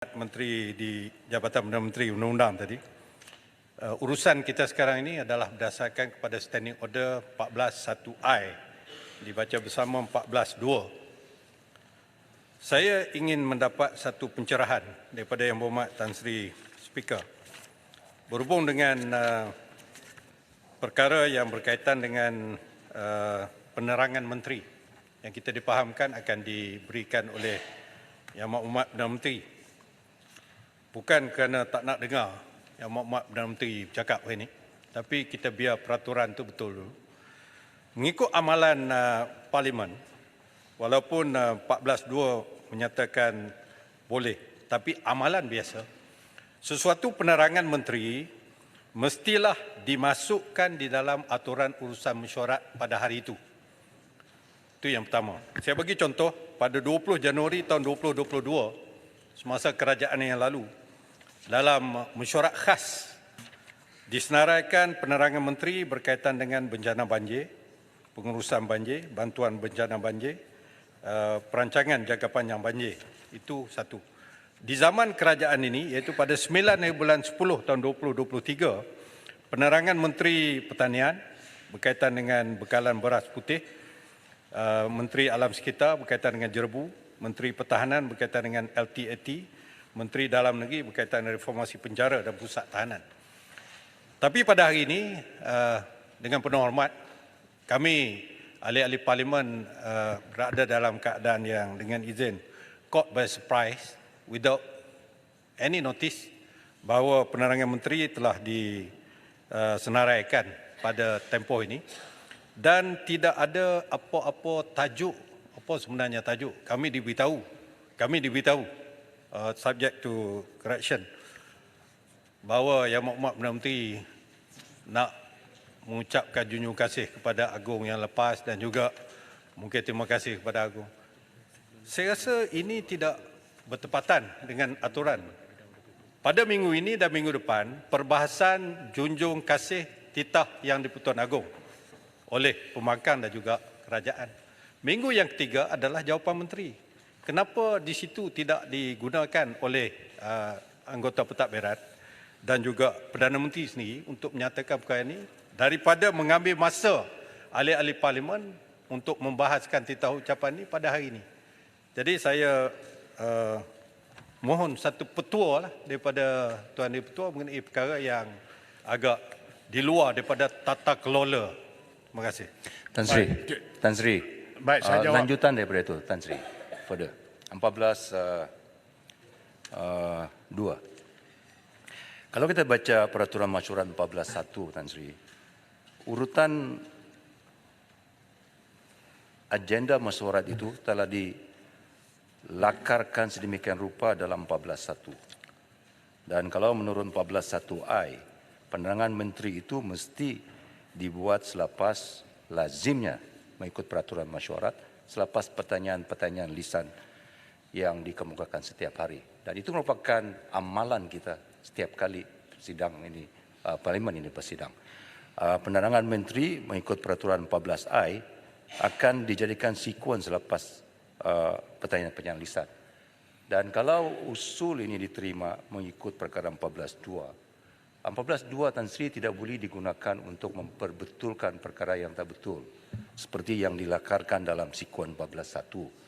Menteri di Jabatan Perdana Menteri Undang-Undang tadi, urusan kita sekarang ini adalah berdasarkan kepada Standing Order 14.1I dibaca bersama 14.2. Saya ingin mendapat satu pencerahan daripada Yang Berhormat Tan Sri Speaker berhubung dengan perkara yang berkaitan dengan penerangan menteri yang kita dipahamkan akan diberikan oleh Yang Berhormat Perdana Menteri. Bukan kerana tak nak dengar Yang Berhormat Perdana Menteri bercakap hari ini, tapi kita biar peraturan itu betul dulu. Mengikut amalan Parlimen, walaupun 14.2 menyatakan boleh, tapi amalan biasa, sesuatu penerangan menteri mestilah dimasukkan di dalam aturan urusan mesyuarat pada hari itu. Itu yang pertama. Saya bagi contoh, pada 20 Januari tahun 2022, semasa kerajaan yang lalu, dalam mesyuarat khas disenaraikan penerangan menteri berkaitan dengan bencana banjir, pengurusan banjir, bantuan bencana banjir, perancangan jangka panjang banjir. Itu satu. Di zaman kerajaan ini, iaitu pada 9 bulan 10 tahun 2023, penerangan Menteri Pertanian berkaitan dengan bekalan beras putih, Menteri Alam Sekitar berkaitan dengan jerebu, Menteri Pertahanan berkaitan dengan LTAT, Menteri Dalam Negeri berkaitan dengan reformasi penjara dan pusat tahanan. Tapi pada hari ini, dengan penuh hormat, kami ahli-ahli Parlimen berada dalam keadaan yang dengan izin caught by surprise without any notice bahawa penerangan menteri telah disenaraikan pada tempoh ini dan tidak ada apa-apa tajuk, apa sebenarnya tajuk. Kami diberitahu subject to correction bahawa Yang Berhormat Perdana Menteri nak mengucapkan junjung kasih kepada Agong yang lepas dan juga mungkin terima kasih kepada Agong. Saya rasa ini tidak bertepatan dengan aturan. Pada minggu ini dan minggu depan, perbahasan junjung kasih titah yang di-Pertuan Agong oleh pembangkang dan juga kerajaan. Minggu yang ketiga adalah jawapan menteri. Kenapa di situ tidak digunakan oleh anggota pentadbiran dan juga Perdana Menteri sendiri untuk menyatakan perkara ini daripada mengambil masa ahli-ahli Parlimen untuk membahaskan titah ucapan ini pada hari ini. Jadi saya mohon satu petua lah daripada Tuan Di-Pertua mengenai perkara yang agak di luar daripada tata kelola. Terima kasih. Tan Sri. Baik, saya jawab. Lanjutan daripada itu, Tan Sri. Further. 14.2. Kalau kita baca peraturan masyuarat 14.1, Tan Sri, urutan agenda masyuarat itu telah dilakarkan sedemikian rupa dalam 14.1. Dan kalau menurut 14.1I, penerangan menteri itu mesti dibuat selepas lazimnya mengikut peraturan masyuarat, selepas pertanyaan-pertanyaan lisan yang dikemukakan setiap hari. Dan itu merupakan amalan kita setiap kali sidang ini, Parlimen ini bersidang. Penerangan menteri mengikut peraturan 14I akan dijadikan sekuens selepas pertanyaan-pertanyaan lisan. Dan kalau usul ini diterima mengikut perkara 14.2, 14.2 Tan Sri tidak boleh digunakan untuk memperbetulkan perkara yang tak betul, seperti yang dilakarkan dalam sekuens 14.1.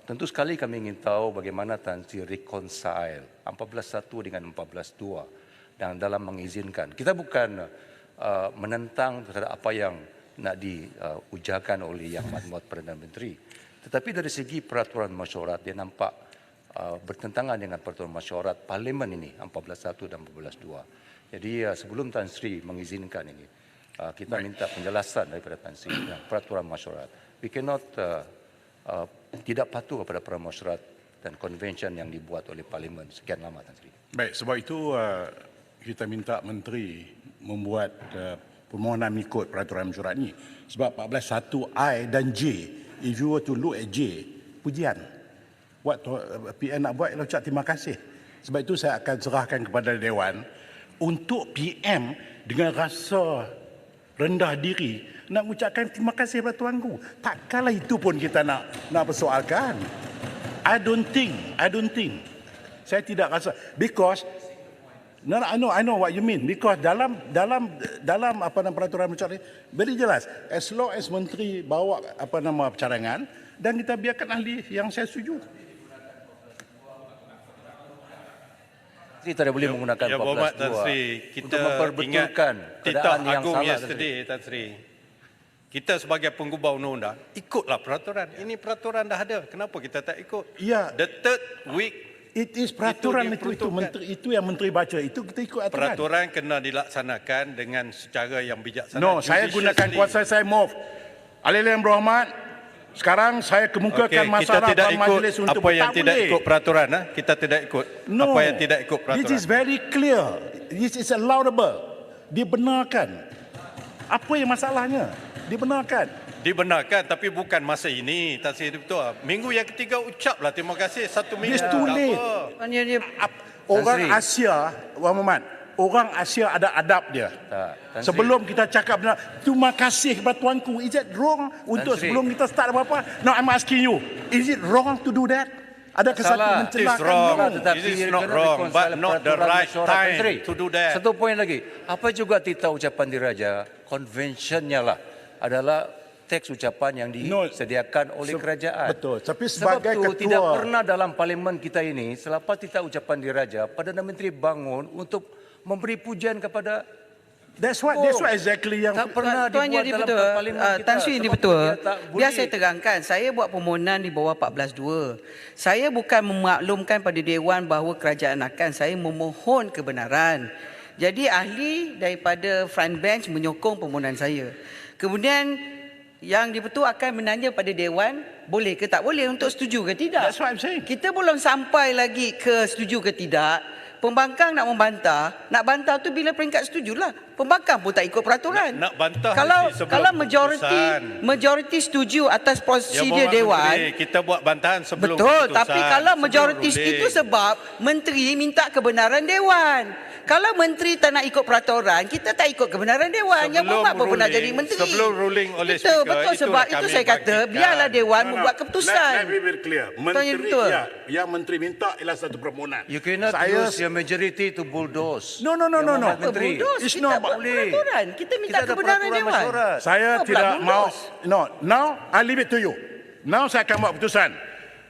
Tentu sekali kami ingin tahu bagaimana Tan Sri reconcile 14.1 dengan 14.2 dan dalam mengizinkan. Kita bukan menentang terhadap apa yang nak diujarkan oleh Yang Berhormat Perdana Menteri. Tetapi dari segi peraturan masyuarat, dia nampak bertentangan dengan peraturan masyuarat Parlimen ini, 14.1 dan 14.2. Jadi sebelum Tan Sri mengizinkan ini, kita minta penjelasan daripada Tan Sri tentang peraturan masyuarat. We cannot tidak patuh kepada peraturan masyuarat dan convention yang dibuat oleh Parlimen sekian lama, Tan Sri. Baik, sebab itu kita minta menteri membuat permohonan mengikut peraturan masyuarat ini. Sebab 14.1I dan J, if you were to look at J, pujian. What PM nak buat ialah ucap terima kasih. Sebab itu saya akan serahkan kepada Dewan untuk PM dengan rasa rendah diri nak mengucapkan terima kasih kepada tuanku. Takkanlah itu pun kita nak persoalkan. I don't think Saya tidak rasa because no, I know what you mean because dalam apa nama peraturan macam ni very jelas as long as menteri bawa apa nama cadangan dan kita biarkan ahli yang saya setuju. Kita tidak boleh menggunakan Ya Berhormat Tan 14.2 Sri, untuk kita memperbetulkan ingat titah keadaan yang agung salah. yesterday Tan Sri. Kita sebagai penggubah undang-undang ikutlah peraturan. Ini peraturan dah ada. Kenapa kita tak ikut? Ya. The third week It is peraturan itu diperuntukkan. menteri itu yang menteri baca itu kita ikut aturan. peraturan kena dilaksanakan dengan secara yang bijaksana. No, saya gunakan Judiciously. kuasa saya move. Ahli-ahli yang berhormat, sekarang saya kemukakan Okey, masalah kita tidak dalam ikut majlis untuk apa yang tak tidak boleh. ikut peraturan. Kita tidak ikut No, apa yang tidak ikut peraturan. This is very clear. This is allowable. Dibenarkan. Apa yang masalahnya? Dibenarkan. Dibenarkan tapi bukan masa ini. Tak Sri betul. Minggu yang ketiga ucaplah terima kasih. 1 minggu. It's too tak late. apa. Hanya dia Orang Sri. Asia, Wan Muhammad, orang Asia ada adab dia. Tan Sri. Sebelum kita cakap benar, terima kasih kepada tuanku. Is it wrong untuk Sri. sebelum kita start apa-apa? No, I'm asking you. Is it wrong to do that? Ada kesatu Salah. It is mencelakakan wrong. orang. Tetapi This is not kena wrong, but reconcile not the peraturan right mesyuarat. time Menteri, to do that. Satu poin lagi. Apa juga titah ucapan diraja, konvensinya lah adalah teks ucapan yang No. disediakan oleh kerajaan. Betul. Tapi Sebab sebagai itu ketua- tidak pernah dalam parlimen kita ini selepas titah ucapan diraja, Perdana Menteri bangun untuk memberi pujian kepada That's what exactly yang tak pernah Tuan dibuat Jadi dalam betul. parlimen kita. Tan Sri ini Sebab betul. dia tak Biar boleh. saya terangkan, saya buat permohonan di bawah 14.2. Saya bukan memaklumkan pada Dewan bahawa kerajaan akan, saya memohon kebenaran. Jadi ahli daripada front bench menyokong permohonan saya. Kemudian yang di-Pertua akan menanya pada Dewan, boleh ke tak boleh untuk setuju ke tidak. That's what I'm saying. Kita belum sampai lagi ke setuju ke tidak. Pembangkang nak membantah, nak bantah tu bila peringkat setujulah. Pembangkang pun tak ikut peraturan. Nak bantah kalau mesti sebelum kalau keputusan. majoriti setuju atas Ya, prosedur Berhormat Dewan. Menteri, kita buat bantahan sebelum Betul, keputusan, tapi kalau sebelum majoriti ruling. itu sebab menteri minta kebenaran Dewan. Kalau menteri tak nak ikut peraturan, kita tak ikut kebenaran Dewan. Yang Sebelum Muhammad pun pernah ruling- jadi menteri. sebelum ruling oleh Betul, speaker, betul itulah sebab itu kami saya kata bangkitkan. biarlah Dewan No, no. membuat keputusan. Let me be clear. Tuan Menteri Yang betul. yang menteri minta ialah satu permohonan. You cannot Saya- use your majority to bulldoze. No, no, no, Yang no, no. Muhammad Menteri. Bulldoze, It's kita not buat boleh. peraturan. Kita minta Kita ada kebenaran peraturan Dewan. mesyuarat. Saya Oh, tidak pula mau. bulldoze. No, now I leave it to you. Now saya akan buat keputusan.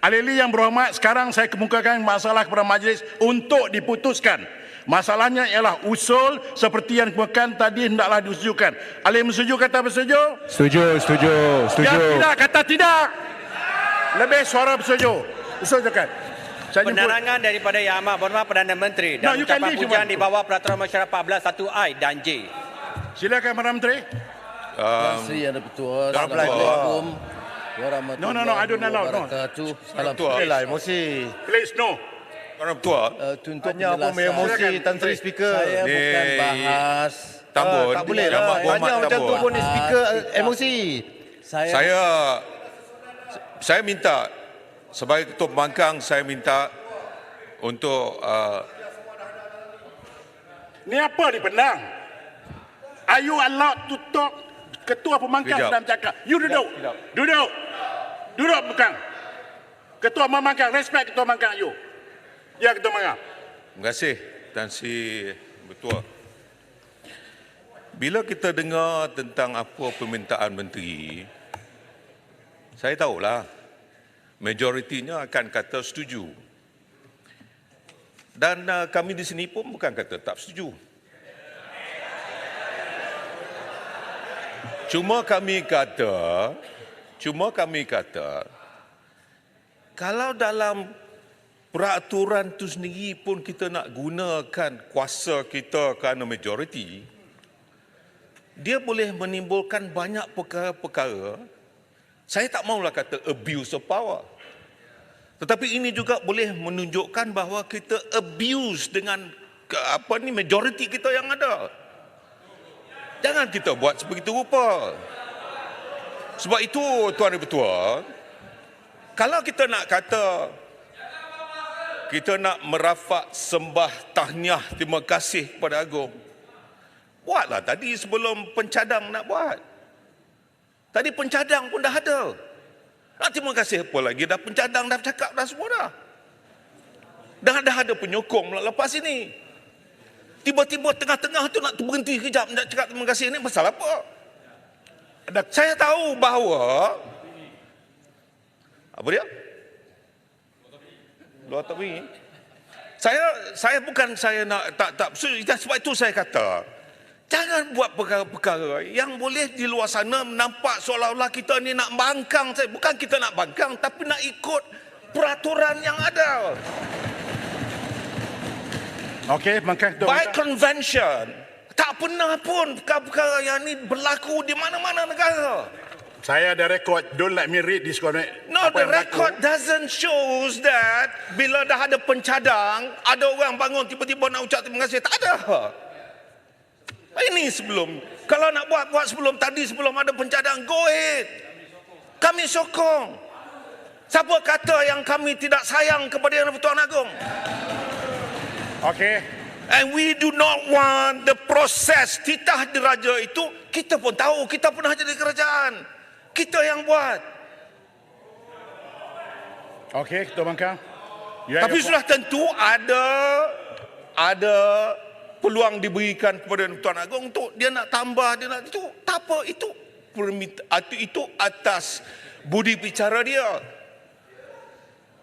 Ahli-ahli yang berhormat, sekarang saya kemukakan masalah kepada majlis untuk diputuskan. Masalahnya ialah usul seperti yang dikemukakan tadi hendaklah disetujukan. Ahli bersetuju kata bersetuju? Setuju. Yang tidak kata tidak. Lebih suara bersetuju. Setujukan. Saya jemput. Penerangan daripada Yang Amat Berhormat Perdana Menteri No, dan you can ucapan leave, pujian Juman. di bawah Peraturan Mesyuarat 14(1)I dan J. Silakan Perdana Menteri. Sri Yang Di-Pertua, Tuan Ketua. Assalamualaikum warahmatullahi No, no, no, I don't allow, no. wabarakatuh. Salam Lah emosi. Please no. Tuan Ketua. untuk Tanya apa penjelasan. emosi Silakan, Tan Sri Menteri. Speaker. Saya bukan bahas. Tambun. tak boleh Yang lah. Mak Berhormat Tanya macam tu Tambun. pun ni speaker emosi. Saya minta sebagai ketua pembangkang saya minta untuk Ni apa ni penang? Are you allowed to talk? Ketua pembangkang Kejap. sedang cakap. You duduk. Duduk. Duduk pembangkang. Ketua pembangkang, respect ketua pembangkang you. Ya ketua pembangkang. terima kasih Tan Sri Ketua. Bila kita dengar tentang apa permintaan menteri, saya tahulah majoritinya akan kata setuju. Dan kami di sini pun bukan kata tak setuju. Cuma kami kata, kalau dalam peraturan tu sendiri pun kita nak gunakan kuasa kita kerana majoriti, dia boleh menimbulkan banyak perkara-perkara. Saya tak maulah kata abuse of power. Tetapi ini juga boleh menunjukkan bahawa kita abuse dengan majoriti kita yang ada. Jangan kita buat sebegitu rupa. Sebab itu Tuan Di-Pertua, kalau kita nak kata kita nak merafak sembah tahniah terima kasih kepada Agong, buatlah tadi sebelum pencadang nak buat. Tadi pencadang pun dah ada. Nak terima kasih apa lagi? Dah pencadang dah cakap dah semua dah. Dah ada penyokong lepas ini. Tiba-tiba tengah-tengah tu nak berhenti kejap nak cakap terima kasih ni pasal apa? Saya tahu bahawa apa dia? Luar tepi. Saya bukan saya nak tak sebab itu saya kata jangan buat perkara-perkara yang boleh di luar sana nampak seolah-olah kita ni nak bangkang. Bukan kita nak bangkang tapi nak ikut peraturan yang ada. Okey, maka By convention, tak pernah pun perkara-perkara yang ni berlaku di mana-mana negara. saya ada rekod. Don't let me read this comment. No, the record doesn't shows that bila dah ada pencadang, ada orang bangun tiba-tiba nak ucap terima kasih. Tak ada. Ini sebelum. Kalau nak buat sebelum tadi, sebelum ada pencadang, go ahead. Kami sokong. Siapa kata yang kami tidak sayang kepada Yang Di-Pertuan Agong? Okey. And we do not want the proses titah diraja itu. Kita pun tahu, kita pernah jadi kerajaan. Kita yang buat. Okey, Ketua Bangkang. Tapi sudah tentu ada peluang diberikan kepada Tuan Agong untuk dia nak tambah, dia nak itu. Tak apa, itu atas budi bicara dia.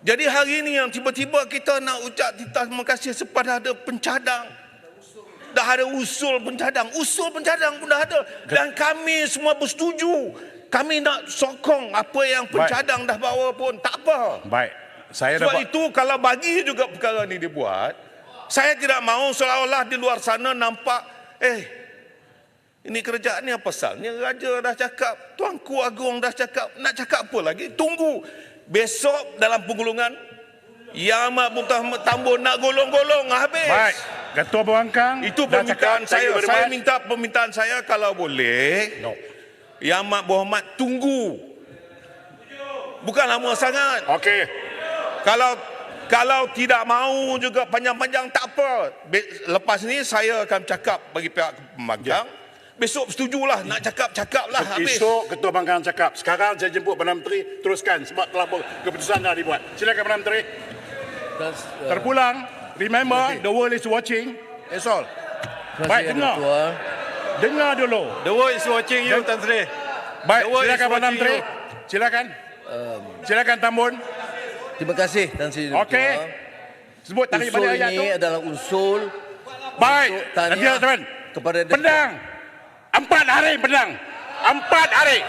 Jadi hari ini yang tiba-tiba kita nak ucap terima kasih sepada ada pencadang. Dah ada usul pencadang pun dah ada. Dan kami semua bersetuju. Kami nak sokong apa yang pencadang dah bawa pun. Tak apa. Baik. Saya Sebab dapat itu kalau bagi juga perkara ni dibuat, saya tidak mahu seolah-olah di luar sana nampak, ini kerajaan ni apa pasal? Ni raja dah cakap, Tuanku Agong dah cakap, nak cakap apa lagi? Tunggu. Besok dalam penggulungan, Yang Amat Muntah Tambun nak golong-golong habis. baik. Ketua Bangkang. Itu permintaan saya. Saya minta permintaan saya kalau boleh. No. Yang Amat Berhormat tunggu. Bukan lama sangat. Okey. Kalau tidak mahu juga panjang-panjang tak apa. Lepas ni saya akan cakap bagi pihak pembangkang. Besok setujulah nak cakap lah habis. Esok Ketua Bangkang cakap. Sekarang saya jemput Perdana Menteri teruskan sebab telah keputusan dah dibuat. Silakan Perdana Menteri. Terpulang. Remember, the world is watching. That's all. Baik, dengar. Dengar dulu. The world is watching you, Tan Sri. Baik, The world silakan is Perdana watching Menteri. Silakan. Silakan Tambun. Terima kasih Tan Sri Dan Okey. Sebut tarik Usul balik ayat tu. ini adalah usul Baik. tahniah Nanti teman. kepada Pedang. 4 hari pedang. 4 hari.